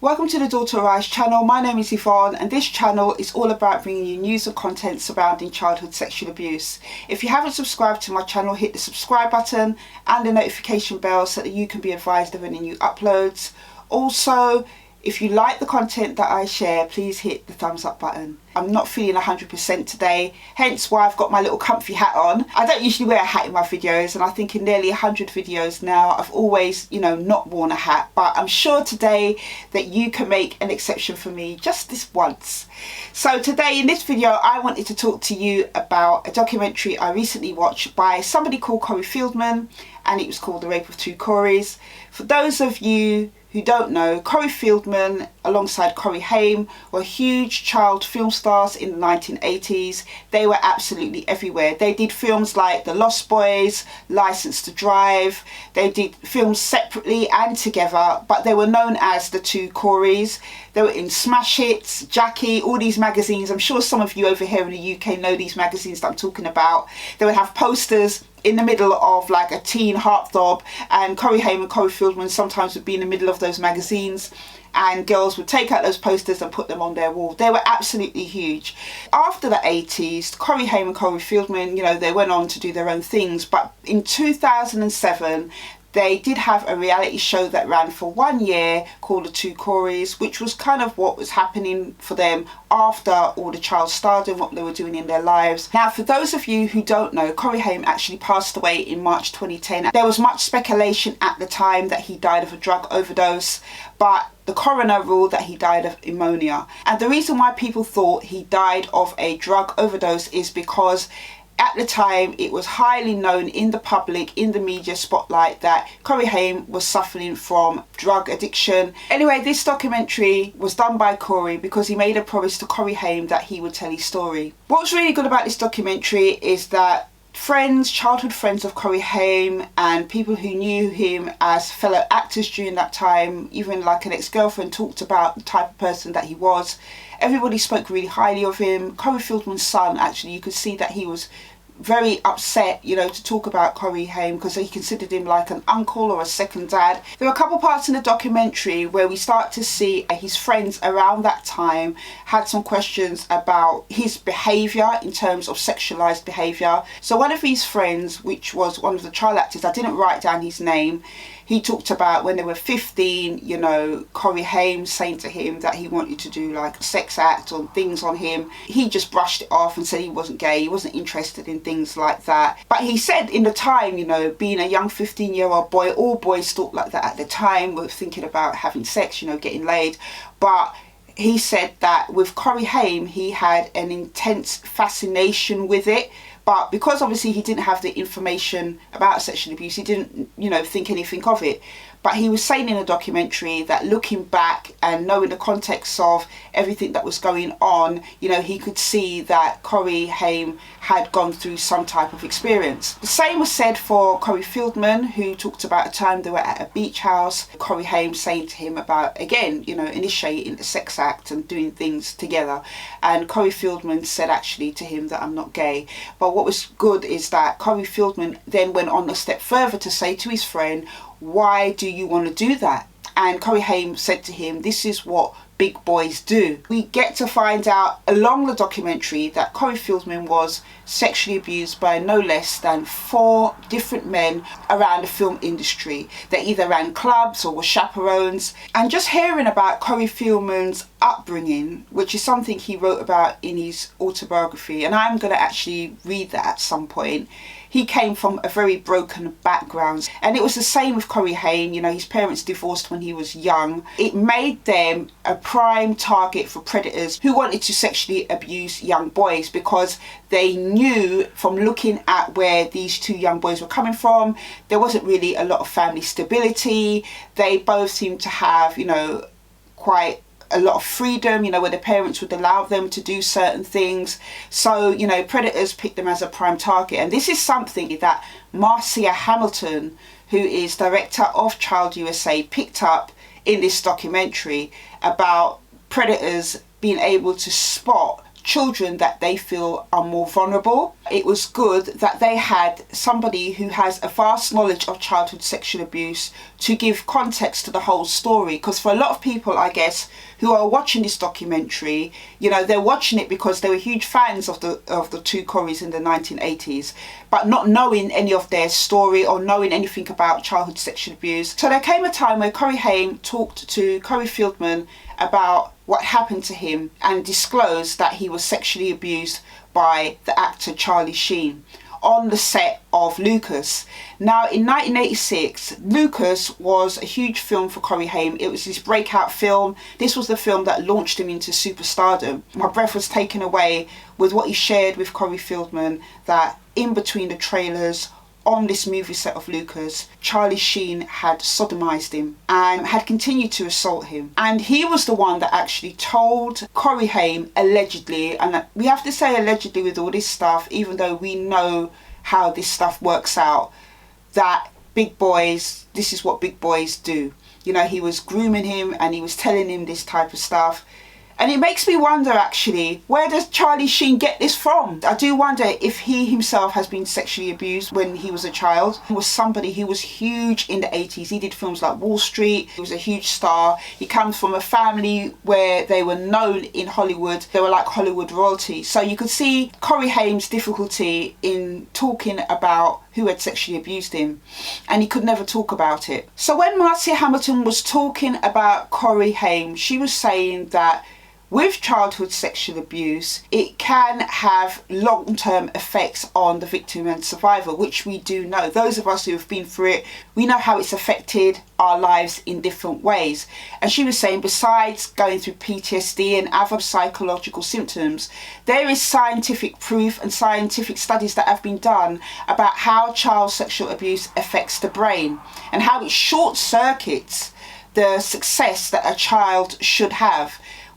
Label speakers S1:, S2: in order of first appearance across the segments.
S1: Welcome to the Daughter Arise channel. My name is Yvonne and this channel is all about bringing you news and content surrounding childhood sexual abuse. If you haven't subscribed to my channel, hit the subscribe button and the notification bell so that you can be advised of any new uploads. Also, if you like the content that I share, please hit the thumbs up button. I'm not feeling 100% today, hence why I've got my little comfy hat on. I don't usually wear a hat in my videos, and I think in nearly 100 videos now I've always, not worn a hat, but I'm sure today that you can make an exception for me just this once. So today in this video I wanted to talk to you about a documentary I recently watched by somebody called Feldman, and it was called The Rape of Two Coreys. For those of you who don't know, Feldman alongside Corey Haim were huge child film stars in the 1980s. They were absolutely everywhere. They did films like The Lost Boys, License to Drive. They did films separately and together, but they were known as the Two Coreys. They were in Smash Hits, Jackie, all these magazines. I'm sure some of you over here in the UK know these magazines that I'm talking about. They would have posters in the middle of like a teen heartthrob, and Corey Haim and Corey Feldman sometimes would be in the middle of those magazines, and girls would take out those posters and put them on their wall. They were absolutely huge. After the 80s, Corey Haim and Corey Feldman, they went on to do their own things, but in 2007 they did have a reality show that ran for 1 year called The Two Coreys, which was kind of what was happening for them after all the child stardom, what they were doing in their lives. Now, for those of you who don't know, Corey Haim actually passed away in March 2010. There was much speculation at the time that he died of a drug overdose, but the coroner ruled that he died of pneumonia. And the reason why people thought he died of a drug overdose is because at the time, it was highly known in the public, in the media spotlight, that Corey Haim was suffering from drug addiction. Anyway, this documentary was done by Corey because he made a promise to Corey Haim that he would tell his story. What's really good about this documentary is that friends, childhood friends of Corey Haim and people who knew him as fellow actors during that time, even like an ex-girlfriend, talked about the type of person that he was. Everybody spoke really highly of him. Corey Feldman's son, actually, you could see that he was very upset, to talk about Corey Haim because he considered him like an uncle or a second dad. There are a couple parts in the documentary where we start to see his friends around that time had some questions about his behaviour in terms of sexualised behaviour. So one of his friends, which was one of the child actors, I didn't write down his name, he talked about when they were 15, Corey Haim saying to him that he wanted to do like a sex act or things on him. He just brushed it off and said he wasn't gay, he wasn't interested in things like that. But he said in the time, being a young 15-year-old boy, all boys thought like that at the time, were thinking about having sex, getting laid. But he said that with Corey Haim, he had an intense fascination with it. But because obviously he didn't have the information about sexual abuse, he didn't, think anything of it. But he was saying in a documentary that looking back and knowing the context of everything that was going on, he could see that Corey Haim had gone through some type of experience. The same was said for Corey Feldman, who talked about a time they were at a beach house. Corey Haim saying to him about, again, initiating a sex act and doing things together. And Corey Feldman said actually to him that I'm not gay. But what was good is that Corey Feldman then went on a step further to say to his friend, why do you want to do that? And Corey Haim said to him, this is what big boys do. We get to find out along the documentary that Corey Feldman was sexually abused by no less than 4 different men around the film industry. They either ran clubs or were chaperones. And just hearing about Corey Feldman's upbringing, which is something he wrote about in his autobiography, and I'm going to actually read that at some point. He came from a very broken background, and it was the same with Corey Haim. His parents divorced when he was young. It made them a prime target for predators who wanted to sexually abuse young boys because they knew from looking at where these 2 young boys were coming from, there wasn't really a lot of family stability. They both seemed to have, quite a lot of freedom, where the parents would allow them to do certain things. So, predators picked them as a prime target. And this is something that Marcia Hamilton, who is director of Child USA, picked up in this documentary about predators being able to spot children that they feel are more vulnerable. It was good that they had somebody who has a vast knowledge of childhood sexual abuse to give context to the whole story, because for a lot of people, I guess, who are watching this documentary, you know, they're watching it because they were huge fans of the two Corries in the 1980s, but not knowing any of their story or knowing anything about childhood sexual abuse. So there came a time where Corrie Haim talked to Corey Feldman about what happened to him and disclosed that he was sexually abused by the actor Charlie Sheen on the set of Lucas. Now, in 1986, Lucas was a huge film for Corrie Haim. It was his breakout film. This was the film that launched him into superstardom. My breath was taken away with what he shared with Corey Feldman, that in between the trailers on this movie set of Lucas, Charlie Sheen had sodomized him and had continued to assault him. And he was the one that actually told Corrie Haim, allegedly, and we have to say allegedly with all this stuff, even though we know how this stuff works out, that big boys, this is what big boys do. You know, he was grooming him and he was telling him this type of stuff. And it makes me wonder, actually, where does Charlie Sheen get this from? I do wonder if he himself has been sexually abused when he was a child. He was somebody who was huge in the 80s. He did films like Wall Street. He was a huge star. He comes from a family where they were known in Hollywood. They were like Hollywood royalty. So you could see Corrie Haim's difficulty in talking about who had sexually abused him, and he could never talk about it. So when Marcia Hamilton was talking about Corrie Haim, she was saying that with childhood sexual abuse, it can have long-term effects on the victim and survivor, which we do know. Those of us who have been through it, we know how it's affected our lives in different ways. And she was saying, besides going through PTSD and other psychological symptoms, there is scientific proof and scientific studies that have been done about how child sexual abuse affects the brain and how it short circuits the success that a child should have.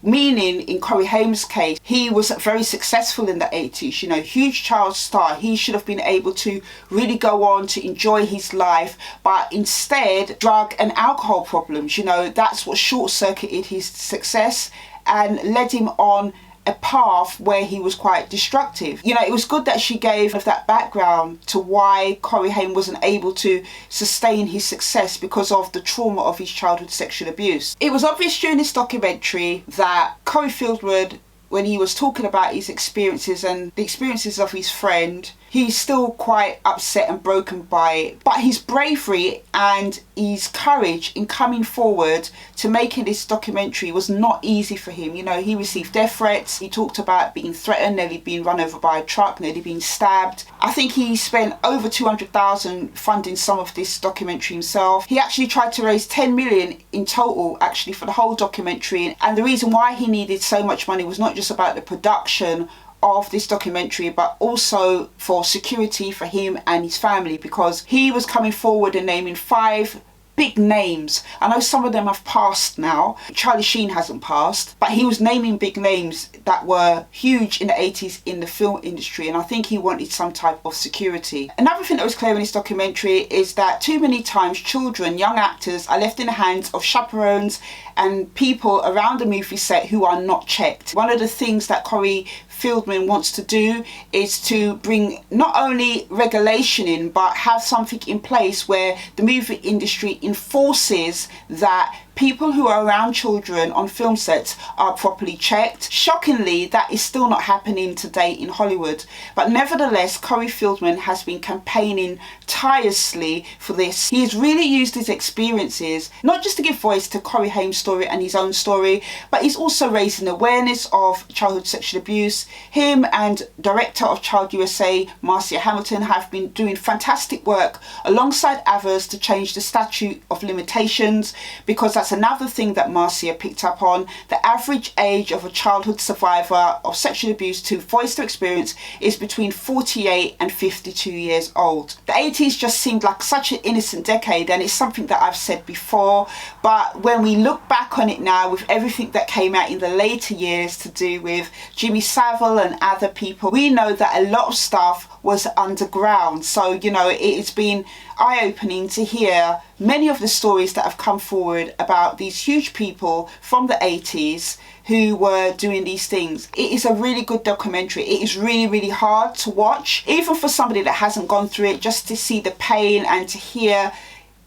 S1: Meaning, in Corrie Haim's case, he was very successful in the 80s, you know, huge child star. He should have been able to really go on to enjoy his life, but instead, drug and alcohol problems, you know, that's what short-circuited his success and led him on a path where he was quite destructive. You know, it was good that she gave that background to why Corrie Haim wasn't able to sustain his success because of the trauma of his childhood sexual abuse. It was obvious during this documentary that Corey Feldman, when he was talking about his experiences and the experiences of his friend, he's still quite upset and broken by it. But his bravery and his courage in coming forward to making this documentary was not easy for him. You know, he received death threats. He talked about being threatened, nearly being run over by a truck, nearly being stabbed. I think he spent over $200,000 funding some of this documentary himself. He actually tried to raise 10 million in total, actually, for the whole documentary. And the reason why he needed so much money was not just about the production of this documentary, but also for security for him and his family, because he was coming forward and naming 5 big names. I know some of them have passed now. Charlie Sheen hasn't passed, but he was naming big names that were huge in the 80s in the film industry, and I think he wanted some type of security. Another thing that was clear in this documentary is that too many times children, young actors, are left in the hands of chaperones and people around the movie set who are not checked. One of the things that Corey Feldman wants to do is to bring not only regulation in, but have something in place where the movie industry enforces that people who are around children on film sets are properly checked. Shockingly, that is still not happening today in Hollywood. But nevertheless, Corey Feldman has been campaigning tirelessly for this. He has really used his experiences, not just to give voice to Corrie Haim's story and his own story, but he's also raising awareness of childhood sexual abuse. Him and director of Child USA, Marcia Hamilton, have been doing fantastic work alongside others to change the statute of limitations, because that's another thing that Marcia picked up on. The average age of a childhood survivor of sexual abuse to voice their experience is between 48 and 52 years old. The 80s just seemed like such an innocent decade, and it's something that I've said before, but when we look back on it now with everything that came out in the later years to do with Jimmy Savile and other people, we know that a lot of stuff was underground. So, you know, it's been eye-opening to hear many of the stories that have come forward about these huge people from the 80s who were doing these things. It is a really good documentary. It is really, really hard to watch, even for somebody that hasn't gone through it, just to see the pain and to hear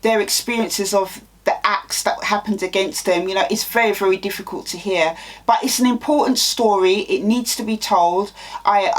S1: their experiences of the acts that happened against them. You know, it's very, very difficult to hear, but it's an important story. It needs to be told. I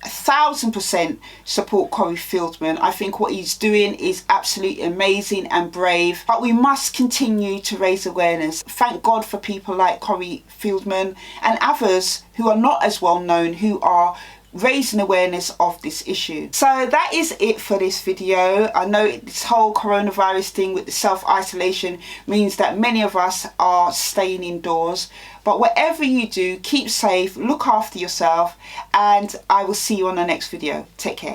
S1: 1,000% support Corey Feldman. I think what he's doing is absolutely amazing and brave, but we must continue to raise awareness. Thank God for people like Corey Feldman and others who are not as well known, who are raising awareness of this issue. So that is it for this video. I know this whole coronavirus thing with the self-isolation means that many of us are staying indoors, but whatever you do, keep safe, look after yourself, and I will see you on the next video. Take care.